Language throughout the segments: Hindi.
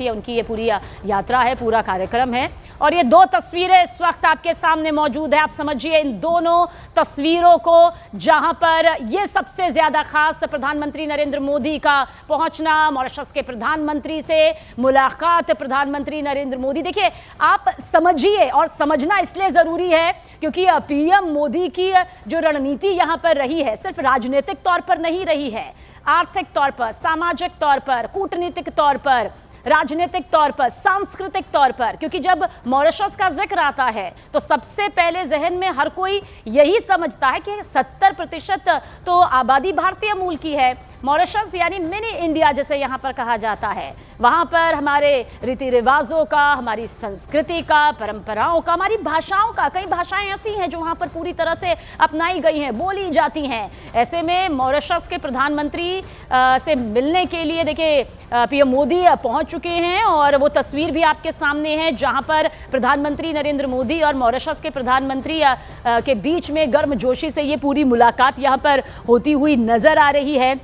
उनकी ये पूरी यात्रा है, पूरा कार्यक्रम है। और ये दो तस्वीरें इस वक्त आपके सामने मौजूद है। आप समझिए इन दोनों तस्वीरों को, जहां पर ये सबसे ज्यादा खास प्रधानमंत्री नरेंद्र मोदी का पहुंचना, मॉरिशस के प्रधानमंत्री से मुलाकात, प्रधानमंत्री नरेंद्र मोदी। देखिए, आप समझिए, और समझना इसलिए जरूरी है क्योंकि पीएम मोदी की जो रणनीति यहां पर रही है, सिर्फ राजनीतिक तौर पर नहीं रही है, आर्थिक तौर पर, सामाजिक तौर पर, कूटनीतिक तौर पर, राजनीतिक तौर पर, सांस्कृतिक तौर पर। क्योंकि जब मॉरिशस का जिक्र आता है तो सबसे पहले जहन में हर कोई यही समझता है कि 70% तो आबादी भारतीय मूल की है। मॉरिशस यानी मिनी इंडिया जिसे यहाँ पर कहा जाता है। वहाँ पर हमारे रीति रिवाजों का, हमारी संस्कृति का, परंपराओं का, हमारी भाषाओं का, कई भाषाएं ऐसी हैं जो वहाँ पर पूरी तरह से अपनाई गई हैं, बोली जाती हैं। ऐसे में मॉरिशस के प्रधानमंत्री से मिलने के लिए देखिए पीएम मोदी पहुंच चुके हैं, और वो तस्वीर भी आपके सामने है जहां पर प्रधानमंत्री नरेंद्र मोदी और मॉरिशस के प्रधानमंत्री के बीच में गर्मजोशी से ये पूरी मुलाकात यहां पर होती हुई नजर आ रही है।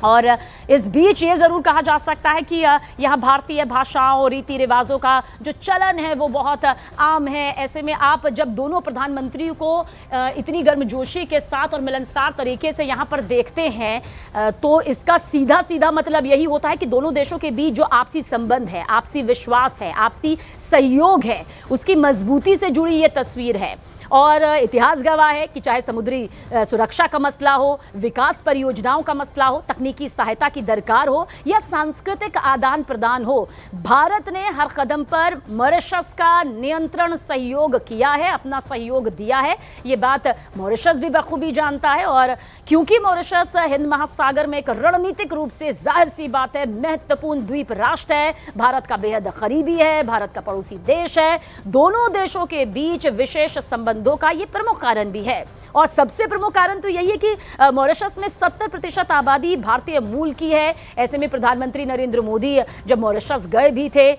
और इस बीच ये ज़रूर कहा जा सकता है कि यहाँ भारतीय भाषाओं, रीति रिवाजों का जो चलन है वो बहुत आम है। ऐसे में आप जब दोनों प्रधानमंत्रियों को इतनी गर्मजोशी के साथ और मिलनसार तरीके से यहाँ पर देखते हैं तो इसका सीधा सीधा मतलब यही होता है कि दोनों देशों के बीच जो आपसी संबंध है, आपसी विश्वास है, आपसी सहयोग है, उसकी मजबूती से जुड़ी ये तस्वीर है। और इतिहास गवाह है कि चाहे समुद्री सुरक्षा का मसला हो, विकास परियोजनाओं का मसला हो, तकनीकी सहायता की दरकार हो, या सांस्कृतिक आदान प्रदान हो, भारत ने हर कदम पर मॉरिशस का नियंत्रण सहयोग किया है, अपना सहयोग दिया है। ये बात मॉरिशस भी बखूबी जानता है। और क्योंकि मॉरिशस हिंद महासागर में एक रणनीतिक रूप से, जाहिर सी बात है, महत्वपूर्ण द्वीप राष्ट्र है, भारत का बेहद करीबी है, भारत का पड़ोसी देश है, दोनों देशों के बीच विशेष संबंधों का ये प्रमुख कारण भी है। और सबसे प्रमुख कारण तो यही है कि मॉरिशस में 70% आबादी भारतीय मूल की है। ऐसे में प्रधानमंत्री नरेंद्र मोदी जब मॉरिशस गए भी थे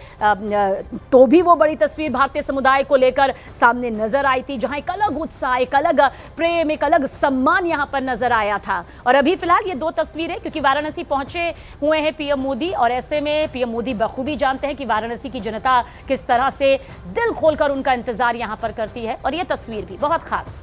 तो भी वो बड़ी तस्वीर भारतीय समुदाय को लेकर सामने नजर आई थी, जहां एक अलग उत्साह, एक अलग प्रेम, एक अलग सम्मान यहां पर नजर आया था। और अभी फिलहाल ये दो तस्वीरें, क्योंकि वाराणसी पहुंचे हुए हैं पीएम मोदी, और ऐसे में पीएम मोदी बखूबी जानते हैं कि वाराणसी की जनता किस तरह से दिल खोलकर उनका इंतजार यहां पर करती है। और ये तस्वीर भी बहुत खास